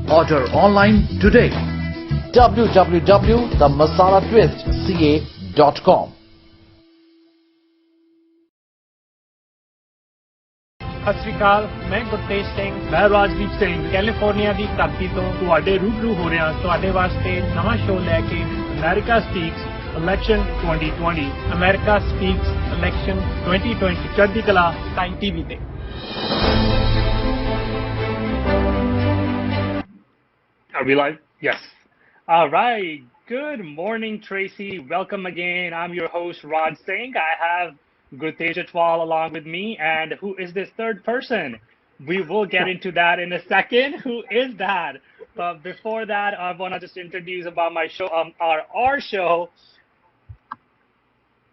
Order online today. www.themasalatwistca.com. ਸਤਿ ਸ਼੍ਰੀ ਅਕਾਲ, ਮੈਂ ਗੁਰਤੇਜ ਸਿੰਘ, ਮੈਂ ਰਾਜਦੀਪ ਸਿੰਘ ਕੈਲੀਫੋਰਨੀਆ ਦੀ ਧਰਤੀ ਤੋਂ ਤੁਹਾਡੇ ਰੂਬਰੂ ਹੋ ਰਿਹਾ ਤੁਹਾਡੇ ਵਾਸਤੇ ਨਵਾਂ ਸ਼ੋਅ ਲੈ ਕੇ America speaks election 2020 America speaks election 2020 Chardi Kala time TV ਤੇ। Are we live? Yes. All right. Good morning, Tracy. Welcome again. I'm your host, Raj Singh. I have Gurtej Atwal along with me. And who is this third person? We will get into that in a second. Who is that? But before that, I want to just introduce about my show, our show.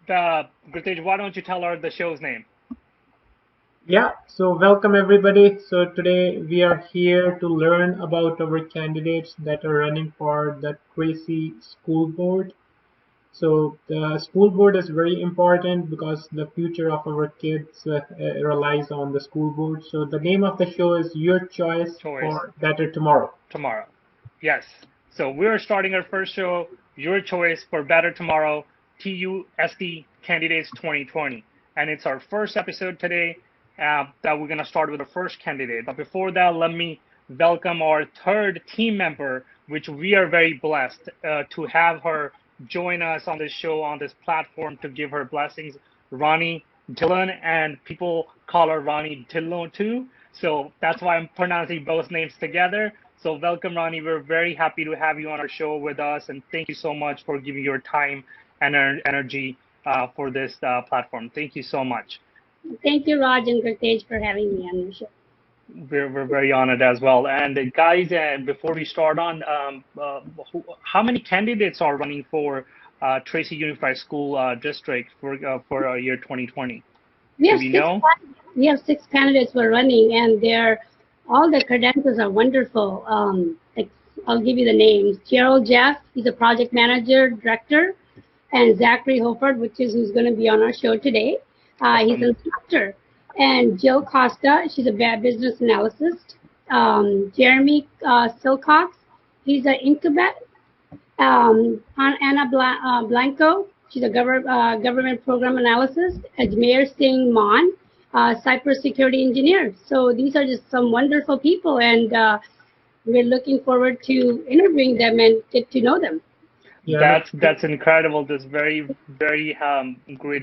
Gurtej, why don't you tell her the show's name? Yeah, so welcome everybody. So today we are here to learn about our candidates that are running for the Tracy School Board. So the school board is very important because the future of our kids relies on the school board. So the name of the show is Your Choice for Better Tomorrow. Tomorrow. Yes. So we're starting our first show, Your Choice for Better Tomorrow, TUSD Candidates 2020. And it's our first episode today that we're going to start with the first candidate. But before that, let me welcome our third team member, which we are very blessed to have her join us on this show, on this platform, to give her blessings, Ronnie Dillon, and people call her Ronnie Dillon too. So that's why I'm pronouncing both names together. So welcome, Ronnie. We're very happy to have you on our show with us, and thank you so much for giving your time and energy for this platform. Thank you so much. Thank you, Raj and Gurtej, for having me on your show. We're very honored as well. And guys, before we start on, how many candidates are running for Tracy Unified School District for year 2020? We have six candidates who are running, and all the credentials are wonderful. I'll give you the names. Gerald Jeff, he's a project manager, director, and Zachary Hoford, who's going to be on our show today. He's an instructor. And Jill Costa, she's a business analyst. Jeremy Silcox, he's an incubator. Anna Blanco, she's a government program analyst. Ajmer Singh Maan, cybersecurity engineer. So these are just some wonderful people, and we're looking forward to interviewing them and get to know them. Yeah. That's incredible. There's very great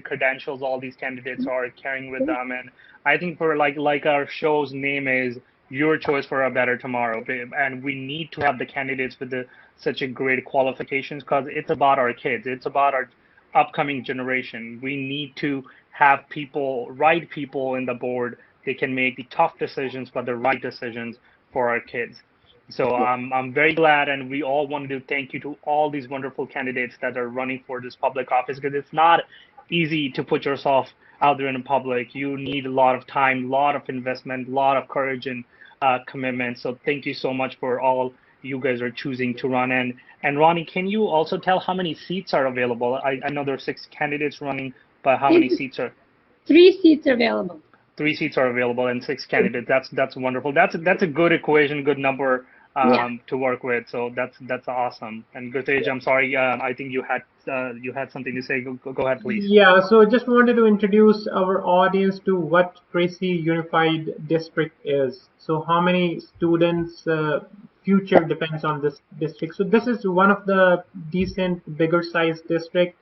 credentials all these candidates are carrying with them, and I think for like our show's name is Your Choice for a Better Tomorrow, and we need to have the candidates with such a great qualifications because it's about our kids. It's about our upcoming generation. We need to have right people in the board. They can make the tough decisions, but the right decisions for our kids. So I'm very glad, and we all want to thank you to all these wonderful candidates that are running for this public office, because it's not easy to put yourself out there in the public. You need a lot of time, a lot of investment, a lot of courage and commitment. So thank you so much for all you guys are choosing to run. And Ronnie, can you also tell how many seats are available? I know there are 6 candidates running, but how many seats are? 3 seats are available. 3 seats are available and 6 candidates. That's wonderful. That's a good equation, good number to work with. So that's awesome. And Gurtej, I'm sorry, I think you had something to say. Go ahead, please. Yeah, so just wanted to introduce our audience to what Tracy Unified District is. So how many students future depends on this district. So this is one of the decent bigger size district.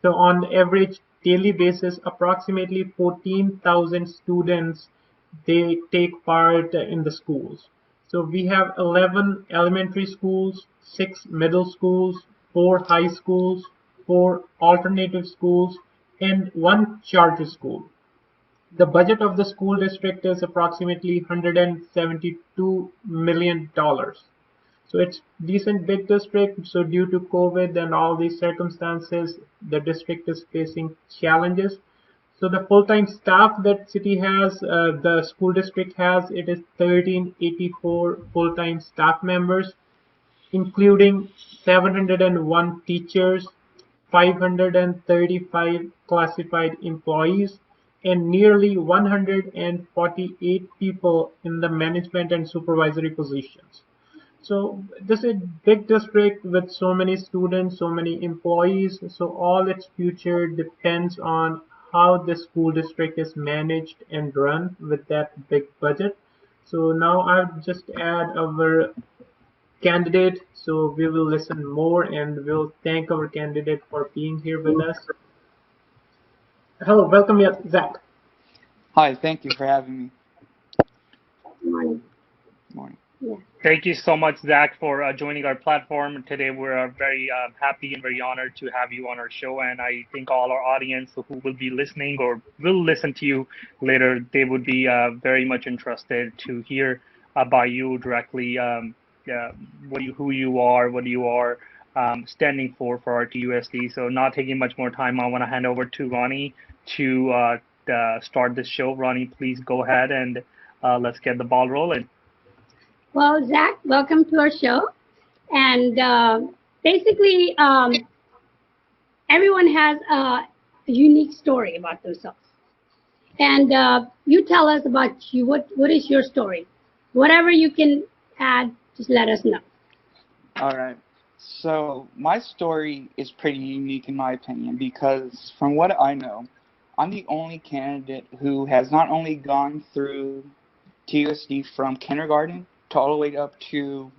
So on average daily basis, approximately 14,000 students, they take part in the schools. So we have 11 elementary schools, 6 middle schools, 4 high schools, 4 alternative schools, and 1 charter school. The budget of the school district is approximately $172 million. So it's decent big district. So due to COVID and all these circumstances, the district is facing challenges. So the full-time staff that city has, the school district has, it is 1384 full-time staff members, including 701 teachers, 535 classified employees, and nearly 148 people in the management and supervisory positions. So this is a big district with so many students, so many employees. So all its future depends on how the school district is managed and run with that big budget. So now I'll just add our candidate. So we will listen more and we'll thank our candidate for being here with us. Hello, welcome, Zach. Hi, thank you for having me. Morning. Morning. Yeah. Thank you so much, Zach, for joining our platform today. We're very happy and very honored to have you on our show. And I think all our audience who will be listening or will listen to you later, they would be very much interested to hear about you directly, who you are, what you are standing for RTUSD. So not taking much more time, I want to hand over to Ronnie to start the show. Ronnie, please go ahead and let's get the ball rolling. Well, Zach, welcome to our show. And basically, everyone has a unique story about themselves. And you tell us about you. What is your story? Whatever you can add, just let us know. All right. So my story is pretty unique in my opinion because from what I know, I'm the only candidate who has not only gone through TUSD from kindergarten to all the way up to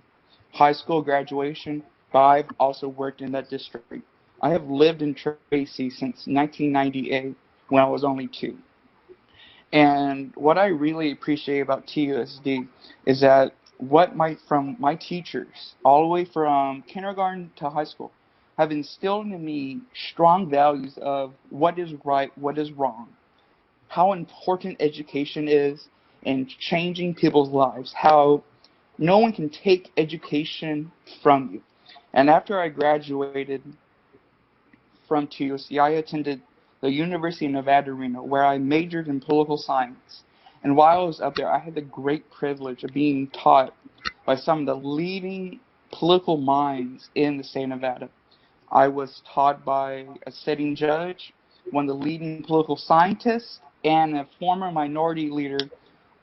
high school graduation, but I've also worked in that district. I have lived in Tracy since 1998 when I was only 2. And what I really appreciate about TUSD is that from my teachers, all the way from kindergarten to high school, have instilled in me strong values of what is right, what is wrong, how important education is in changing people's lives, how no one can take education from you. And after I graduated from TUSD, I attended the University of Nevada, Reno, where I majored in political science. And while I was up there, I had the great privilege of being taught by some of the leading political minds in the state of Nevada. I was taught by a sitting judge, one of the leading political scientists, and a former minority leader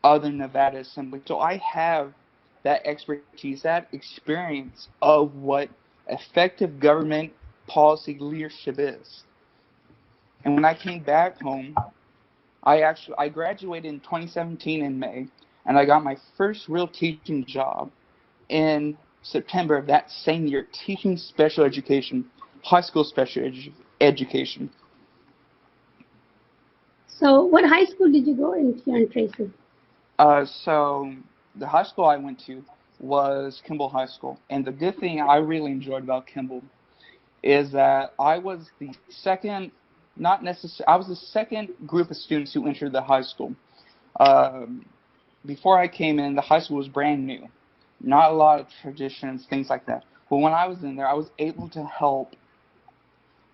of the Nevada Assembly. So I have that expertise, that experience of what effective government policy leadership is. And when I came back home, I graduated in 2017 in May, and I got my first real teaching job in September of that same year, teaching special education, high school special education. So, what high school did you go in here in Tracy? So the high school I went to was Kimball High School, and the good thing I really enjoyed about Kimball is that I was the second, not necessarily, I was the second group of students who entered the high school. Before I came in, the high school was brand new, not a lot of traditions, things like that. But when I was in there, I was able to help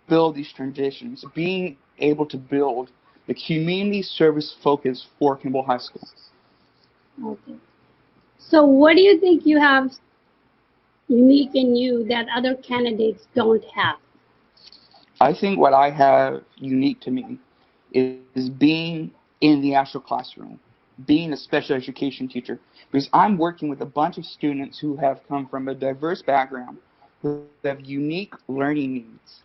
build these traditions, being able to build the community service focus for Kimball High School. Okay. So, what do you think you have unique in you that other candidates don't have? I think what I have unique to me is being in the actual classroom, being a special education teacher, because I'm working with a bunch of students who have come from a diverse background, who have unique learning needs,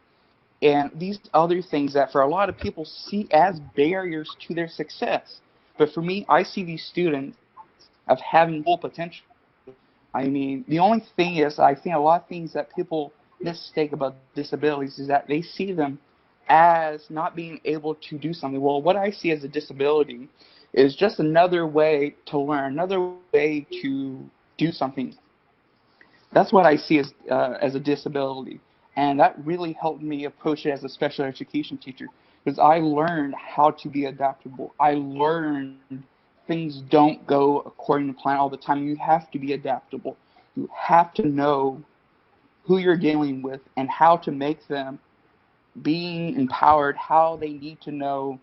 and these other things that for a lot of people see as barriers to their success. But for me, I see these students of having full potential. I mean, the only thing is, I think a lot of things that people mistake about disabilities is that they see them as not being able to do something. Well, what I see as a disability is just another way to learn, another way to do something. That's what I see as a disability. And that really helped me approach it as a special education teacher because I learned how to be adaptable. I learned things don't go according to plan all the time. You have to be adaptable. You have to know who you're dealing with and how to make them being empowered, how they need to know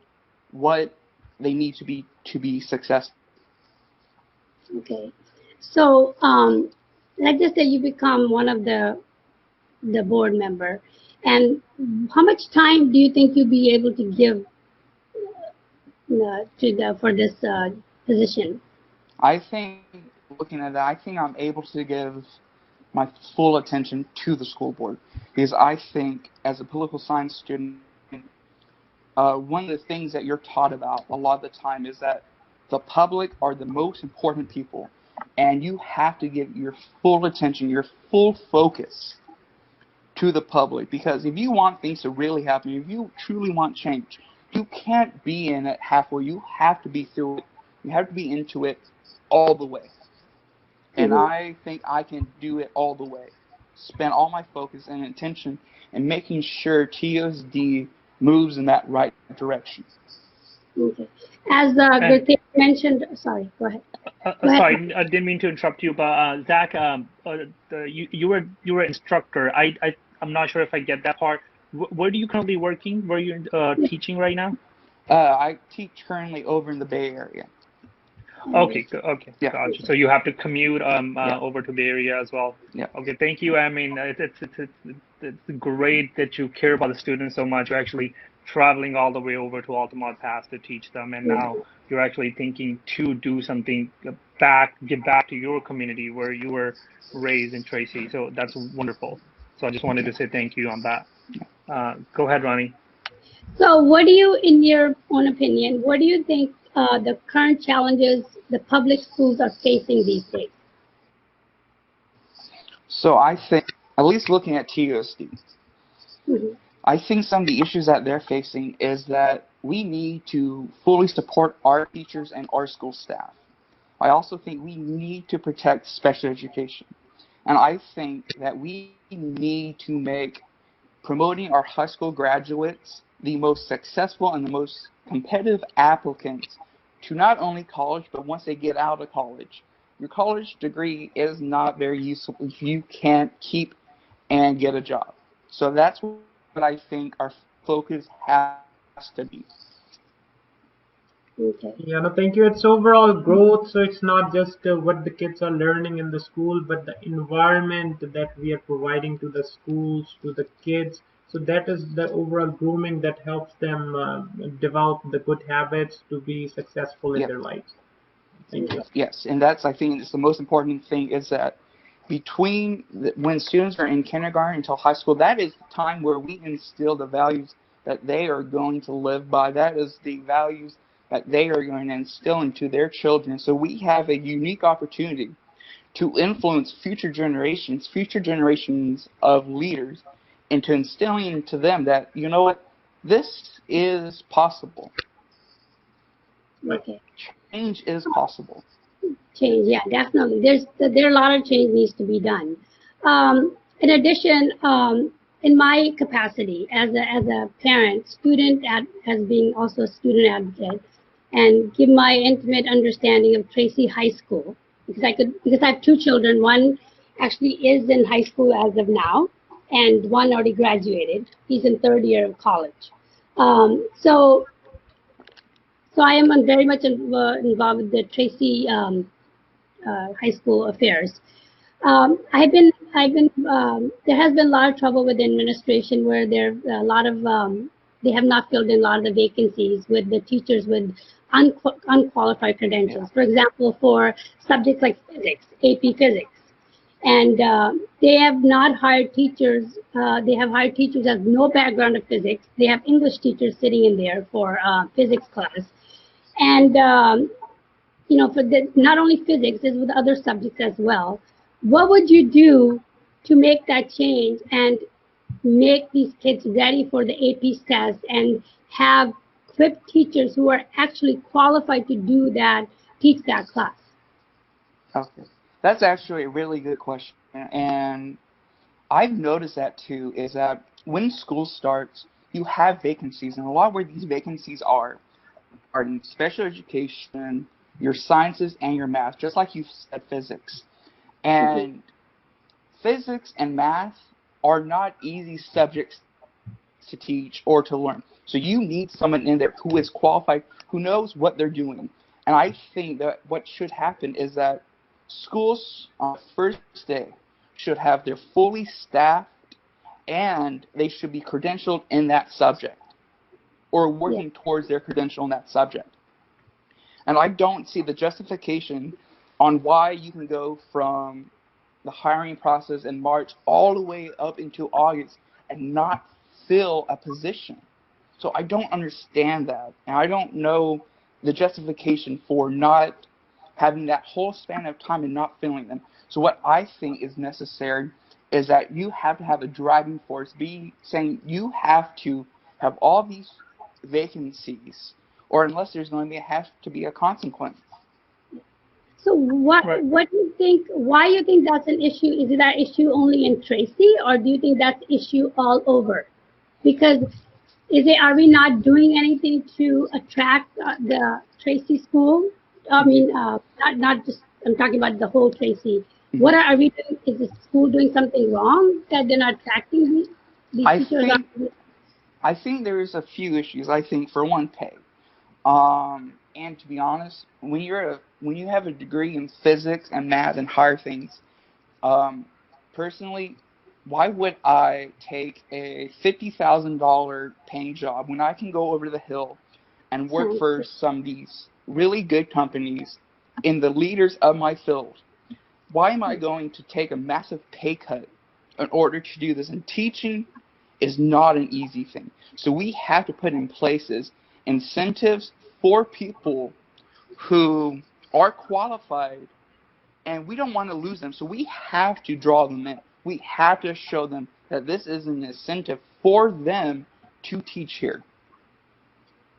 what they need to be successful. Okay. So, let's just say you become one of the board member, and how much time do you think you'll be able to give for this position? I think looking at that, I think I'm able to give my full attention to the school board, because I think as a political science student, one of the things that you're taught about a lot of the time is that the public are the most important people, and you have to give your full attention, your full focus to the public, because if you want things to really happen, if you truly want change, you can't be in it halfway. You have to be through it. You have to be into it all the way. And I think I can do it all the way. Spend all my focus and attention in making sure TSD moves in that right direction. Okay. As Gurtesh mentioned, sorry, go ahead. Sorry, I didn't mean to interrupt you, but Zach, you were instructor. I'm not sure if I get that part. Where are you currently working? Where are you teaching right now? I teach currently over in the Bay Area. Okay, okay, yeah. Gotcha. So you have to commute over to the area as well. Yeah. Okay, thank you. I mean, it's great that you care about the students so much. You're actually traveling all the way over to Altamont Pass to teach them, and now you're actually thinking to do something give back to your community where you were raised in Tracy. So that's wonderful. So I just wanted to say thank you on that. Go ahead, Ronnie. So what do you, in your own opinion, what do you think the current challenges the public schools are facing these days? So I think, at least looking at TUSD, I think some of the issues that they're facing is that we need to fully support our teachers and our school staff. I also think we need to protect special education. And I think that we need to make promoting our high school graduates the most successful and the most competitive applicants to not only college, but once they get out of college. Your college degree is not very useful if you can't keep and get a job. So that's what I think our focus has to be. Okay. Yeah, no, thank you. It's overall growth, so it's not just what the kids are learning in the school, but the environment that we are providing to the schools, to the kids. So that is the overall grooming that helps them develop the good habits to be successful in their lives. Thank you. Yes, and that's, I think, it's the most important thing is that when students are in kindergarten until high school, that is the time where we instill the values that they are going to live by. That is the values that they are going to instill into their children. So we have a unique opportunity to influence future generations of leaders, into instilling into them that, you know what, this is possible. Okay. Change is possible. Change, yeah, definitely. There are a lot of change needs to be done. In addition, in my capacity as a parent, student, as being also a student advocate, and give my intimate understanding of Tracy High School, because I have two children. One actually is in high school as of now, and one already graduated. He's in third year of college. So I am very much involved with the Tracy high school affairs. There has been a lot of trouble with the administration where there a lot of they have not filled in a lot of the vacancies with the teachers with unqualified credentials. For example, for subjects like physics, AP Physics, and they have not hired teachers. They have hired teachers that have no background of physics. They have English teachers sitting in there for physics class, and for not only physics, it's with other subjects as well. What would you do to make that change and make these kids ready for the AP test and have equipped teachers who are actually qualified to do that, teach that class? Okay. That's actually a really good question. And I've noticed that too, is that when school starts, you have vacancies, and a lot where these vacancies are in special education, your sciences, and your math, just like you said, physics. And physics and math are not easy subjects to teach or to learn. So you need someone in there who is qualified, who knows what they're doing. And I think that what should happen is that schools on the first day should have their fully staffed, and they should be credentialed in that subject or working towards their credential in that subject. And I don't see the justification on why you can go from the hiring process in March all the way up into August and not fill a position. So I don't understand that. And I don't know the justification for not having that whole span of time and not filling them. So what I think is necessary is that you have to have a driving force, be saying you have to have all these vacancies, or unless there's going to have to be a consequence. So Right. what do you think? Why you think that's an issue? Is it that issue only in Tracy, or do you think that's issue all over? Because are we not doing anything to attract the Tracy school? I Mm-hmm. mean, not just, I'm talking about the whole Tracy. Mm-hmm. What are we doing? Is the school doing something wrong that they're not attracting these I teachers? think I think there's a few issues. I think for one, pay. And to be honest, when you have a degree in physics and math and higher things, um, personally, why would I take a $50,000 paying job when I can go over the hill and work Sounds for good. some of these really good companies in the leaders of my field? Why am I going to take a massive pay cut in order to do this? And teaching is not an easy thing. So we have to put in places incentives for people who are qualified, and we don't want to lose them. So we have to draw them in. We have to show them that this is an incentive for them to teach here.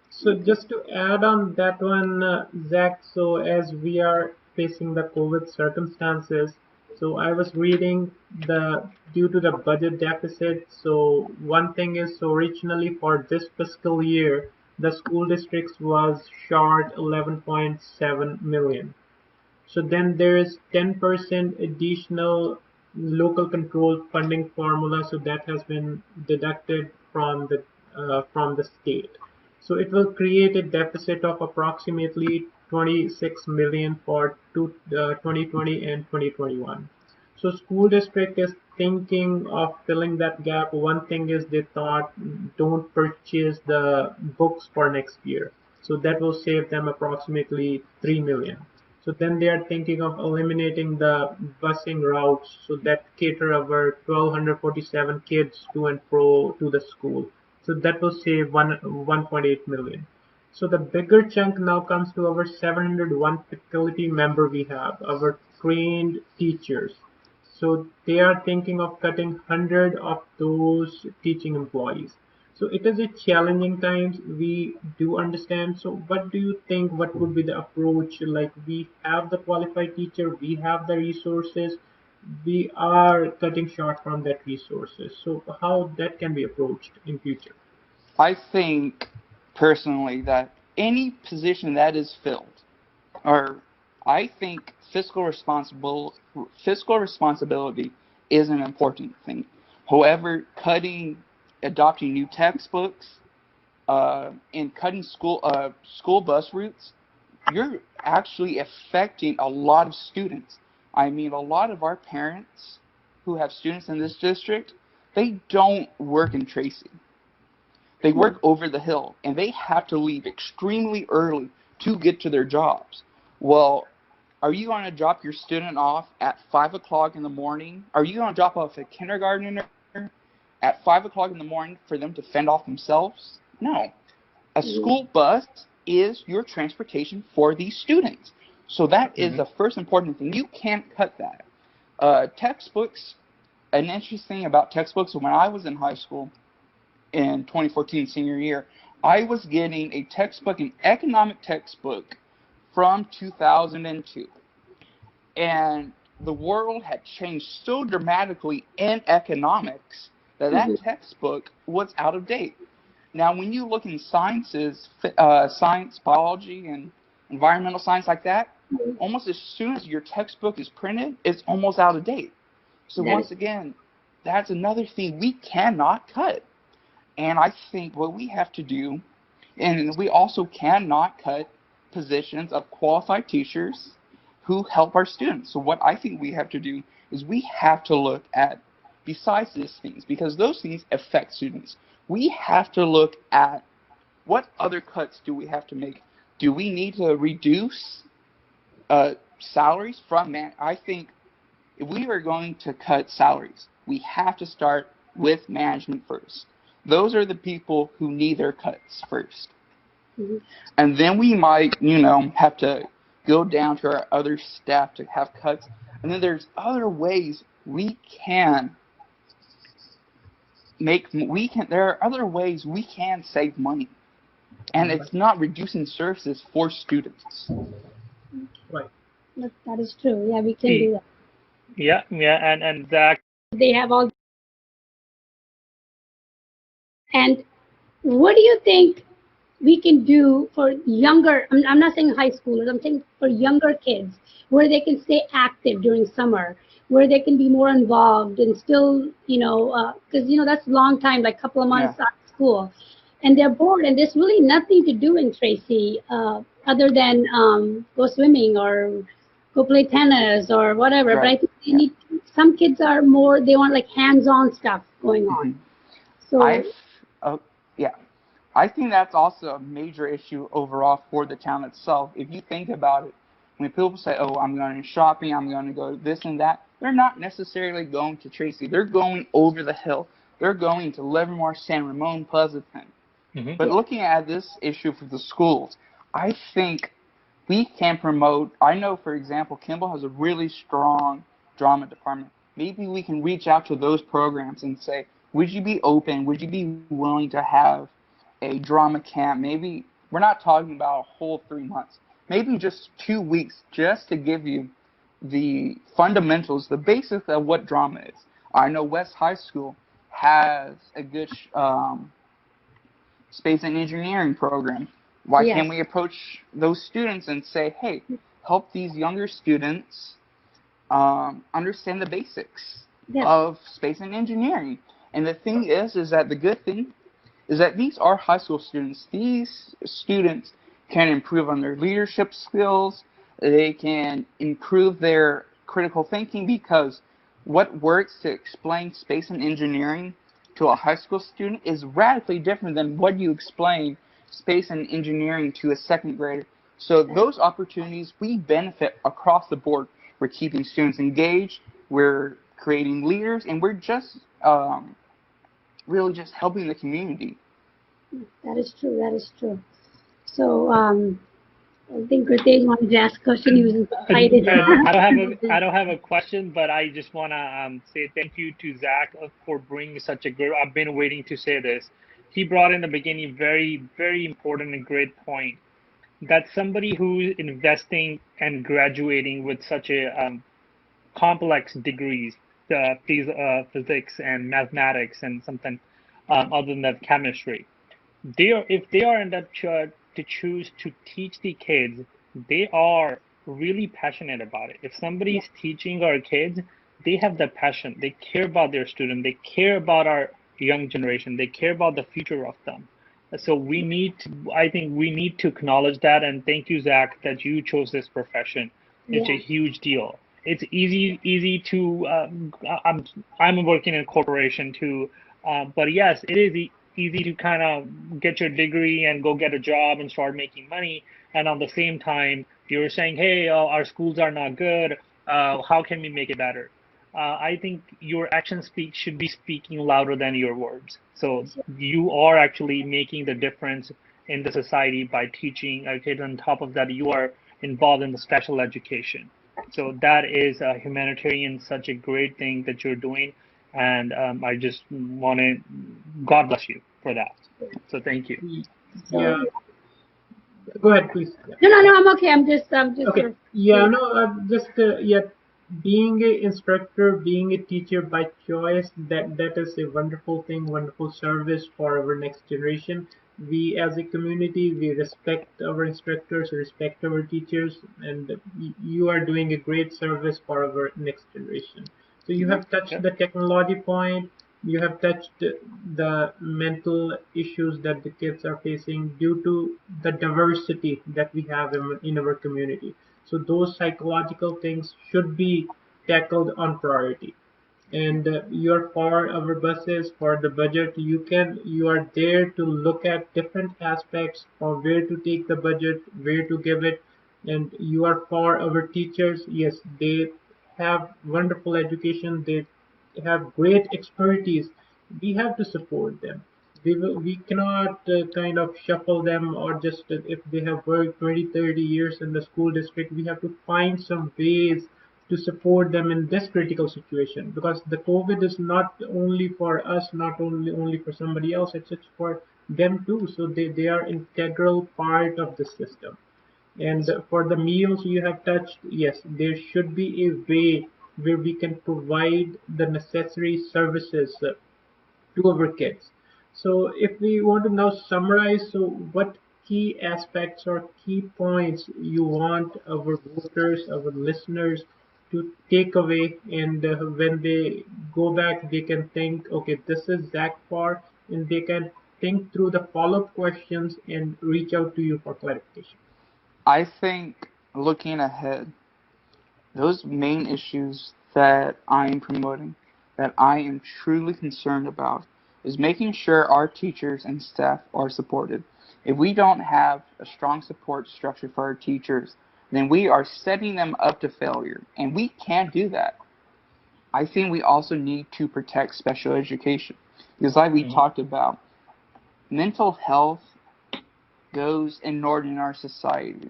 So just to add on that one, Zach, so as we are facing the COVID circumstances, so I was reading due to the budget deficit, so one thing is, so originally for this fiscal year, the school districts was short 11.7 million. So then there is 10% additional local control funding formula, so that has been deducted from the state. So it will create a deficit of approximately 26 million for 2020 and 2021. So school district is thinking of filling that gap. One thing is they thought don't purchase the books for next year. So that will save them approximately 3 million. So then they are thinking of eliminating the busing routes so that cater over 1247 kids to and fro to the school. So that will save 1.8 million. So the bigger chunk now comes to our 701 faculty member we have, our trained teachers. So they are thinking of cutting 100 of those teaching employees. So it is a challenging times. We do understand. So what do you think? What would be the approach? Like we have the qualified teacher, we have the resources, we are cutting short from that resources. So how that can be approached in future? I think personally that any position that is filled, or I think fiscal responsibility is an important thing. However, adopting new textbooks, and cutting school bus routes, you're actually affecting a lot of students. I mean, a lot of our parents who have students in this district, they don't work in Tracy. They Hmm. work over the hill, and they have to leave extremely early to get to their jobs. Well, are you going to drop your student off at 5 o'clock in the morning? Are you going to drop off a kindergartner at 5 o'clock in the morning for them to fend off themselves? No. A Hmm. school bus is your transportation for these students. So that is Mhm. the first important thing. You can't cut that. Textbooks, an interesting thing about textbooks, when I was in high school in 2014 senior year, I was getting a textbook, an economic textbook from 2002. And the world had changed so dramatically in economics that Hmm. that textbook was out of date. Now, when you look in sciences, science, biology, and environmental science like that, almost as soon as your textbook is printed, it's almost out of date. So That is. once again, that's another thing we cannot cut. And I think what we have to do, and we also cannot cut positions of qualified teachers who help our students. So what I think we have to do is we have to look at, besides these things, because those things affect students, we have to look at what other cuts do we have to make. Do we need to reduce salaries from man? I think if we are going to cut salaries, we have to start with management first. Those are the people who need their cuts first. Mm-hmm. And then we might, have to go down to our other staff to have cuts. And then there's other ways there are other ways we can save money. And it's not reducing services for students. Right. That is true. Yeah, we can do that. Yeah, and Zach. They have all. And what do you think we can do for younger? I'm not saying high schoolers. I'm saying for younger kids, where they can stay active during summer, where they can be more involved and still, because that's a long time, like a couple of months out of school, and they're bored, and there's really nothing to do in Tracy other than go swimming or go play tennis or whatever. Right. But I think they need. Some kids are more. They want like hands-on stuff going on. So. Yeah. I think that's also a major issue overall for the town itself. If you think about it, when people say, oh, I'm going shopping, I'm going to go this and that, they're not necessarily going to Tracy. They're going over the hill. They're going to Livermore, San Ramon, Pleasanton. Mm-hmm. But looking at this issue for the schools, I think we can promote. I know, for example, Kimball has a really strong drama department. Maybe we can reach out to those programs and say, would you be open? Would you be willing to have a drama camp? Maybe we're not talking about a whole 3 months. Maybe just 2 weeks, just to give you the fundamentals, the basics of what drama is. I know West High School has a good space and engineering program. Why can't we approach those students and say, hey, help these younger students understand the basics of space and engineering? And the thing is that the good thing is that these are high school students. These students can improve on their leadership skills. They can improve their critical thinking, because what works to explain space and engineering to a high school student is radically different than what you explain space and engineering to a second grader. So those opportunities, we benefit across the board. We're keeping students engaged, we're creating leaders, and we're just really just helping the community. That is true. That is true. So I think Gurtej wanted to ask a question. He was excited. I don't have a question, but I just want to say thank you to Zach for bringing such a good. I've been waiting to say this. He brought in the beginning very, very important and great point, that somebody who's investing and graduating with such a complex degrees, physics and mathematics and something other than that, chemistry. If they are in that to choose to teach the kids, they are really passionate about it. If somebody is teaching our kids, they have the passion. They care about their student. They care about our young generation. They care about the future of them. So I think we need to acknowledge that. And thank you, Zach, that you chose this profession. It's a huge deal. It's easy to. I'm working in a corporation too, but yes, it is easy to kind of get your degree and go get a job and start making money. And on the same time, you're saying, hey, our schools are not good. How can we make it better? I think your actions should be speaking louder than your words. So you are actually making the difference in the society by teaching our kids. On top of that, you are involved in the special education. So that is a humanitarian, such a great thing that you're doing. And I just want to, God bless you for that. So thank you. Yeah. Go ahead, please. No, I'm okay. I'm just. Okay. Yeah, no, yeah, being an instructor, being a teacher by choice, that is a wonderful thing, wonderful service for our next generation. We as a community, we respect our instructors, respect our teachers, and you are doing a great service for our next generation. So you have touched the technology point. You have touched the mental issues that the kids are facing due to the diversity that we have in our community. So those psychological things should be tackled on priority. And you're for our buses, for the budget. You are there to look at different aspects of where to take the budget, where to give it, and you are for our teachers. Yes, they have wonderful education, they have great expertise. We have to support them. We cannot kind of shuffle them, or just if they have worked 20, 30 years in the school district, we have to find some ways to support them in this critical situation, because the COVID is not only for us, not only for somebody else, it's for them too. So they are integral part of the system. And for the meals you have touched, yes, there should be a way where we can provide the necessary services to our kids. So if we want to now summarize, so what key aspects or key points you want our voters, our listeners to take away, and when they go back, they can think, okay, this is Zach Parr, and they can think through the follow-up questions and reach out to you for clarification. I think looking ahead, those main issues that I am promoting, that I am truly concerned about, is making sure our teachers and staff are supported. If we don't have a strong support structure for our teachers, then we are setting them up to failure, and we can't do that. I think we also need to protect special education, because like we talked about, mental health goes ignored in our society.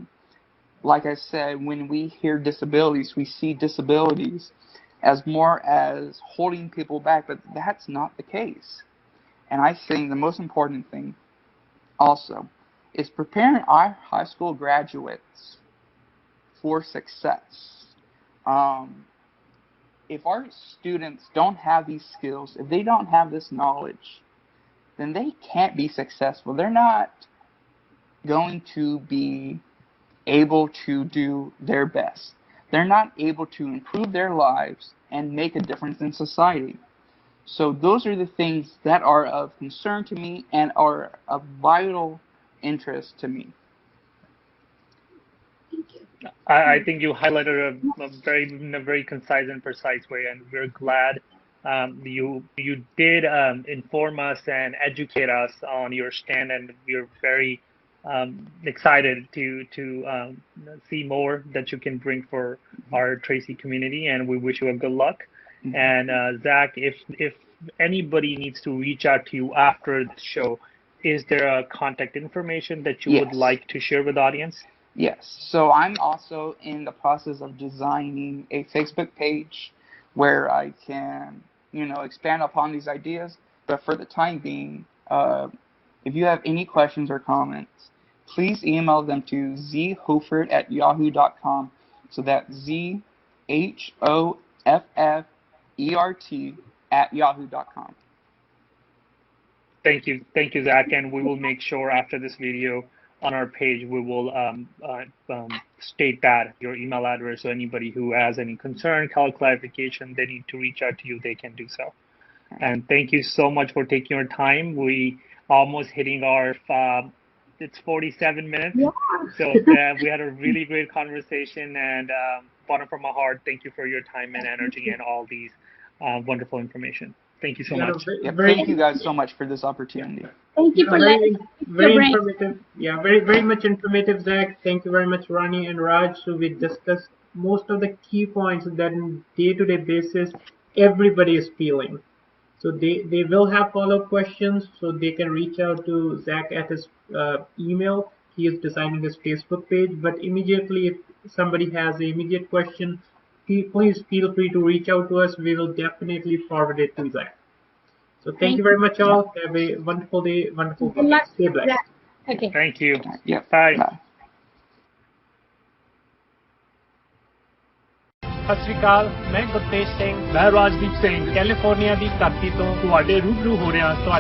Like I said, when we hear disabilities, we see disabilities as more as holding people back, but that's not the case. And I think the most important thing also is preparing our high school graduates for success. If our students don't have these skills, if they don't have this knowledge, then they can't be successful. They're not going to be able to do their best. They're not able to improve their lives and make a difference in society. So those are the things that are of concern to me and are of vital interest to me. I think you highlighted in a very concise and precise way, and we're glad you did inform us and educate us on your stand, and we're very excited to see more that you can bring for our Tracy community, and we wish you a good luck. And Zach, if anybody needs to reach out to you after the show, is there a contact information that you would like to share with the audience? Yes. So I'm also in the process of designing a Facebook page where I can, expand upon these ideas. But for the time being, if you have any questions or comments, please email them to zhoffert@yahoo.com. So that's ZHOFFERT@yahoo.com. Thank you, Zach, and we will make sure after this video on our page we will state that your email address, so anybody who has any concern, clarification, they need to reach out to you, they can do so. And thank you so much for taking your time. We almost hitting our it's 47 minutes. Yeah. So we had a really great conversation, and bottom from my heart, thank you for your time and energy and all these wonderful information. Thank you so much. Thank you guys so much for this opportunity. Thank you for very informative. Yeah, very much informative, Zach. Thank you very much, Ronnie and Raj. So we discussed most of the key points that on day-to-day basis everybody is feeling. So they will have follow-up questions, so they can reach out to Zach at his email. He is designing his Facebook page, but immediately if somebody has an immediate question, please feel free to reach out to us. We will definitely forward it to Zach. So thank you very much, all. Have a wonderful day, wonderful weekend. Stay blessed. Okay. Thank you. Yeah. Bye. ਸਤਿ ਸ਼੍ਰੀ ਅਕਾਲ, ਮੈਂ ਗੁਰਤੇਜ ਸਿੰਘ, ਮੈਂ Rajdeep Singh, California ਦੀ ਧਰਤੀ ਤੋਂ ਤੁਹਾਡੇ ਰੂਬਰੂ ਹੋ ਰਿਹਾ ਤੁਹਾਡੇ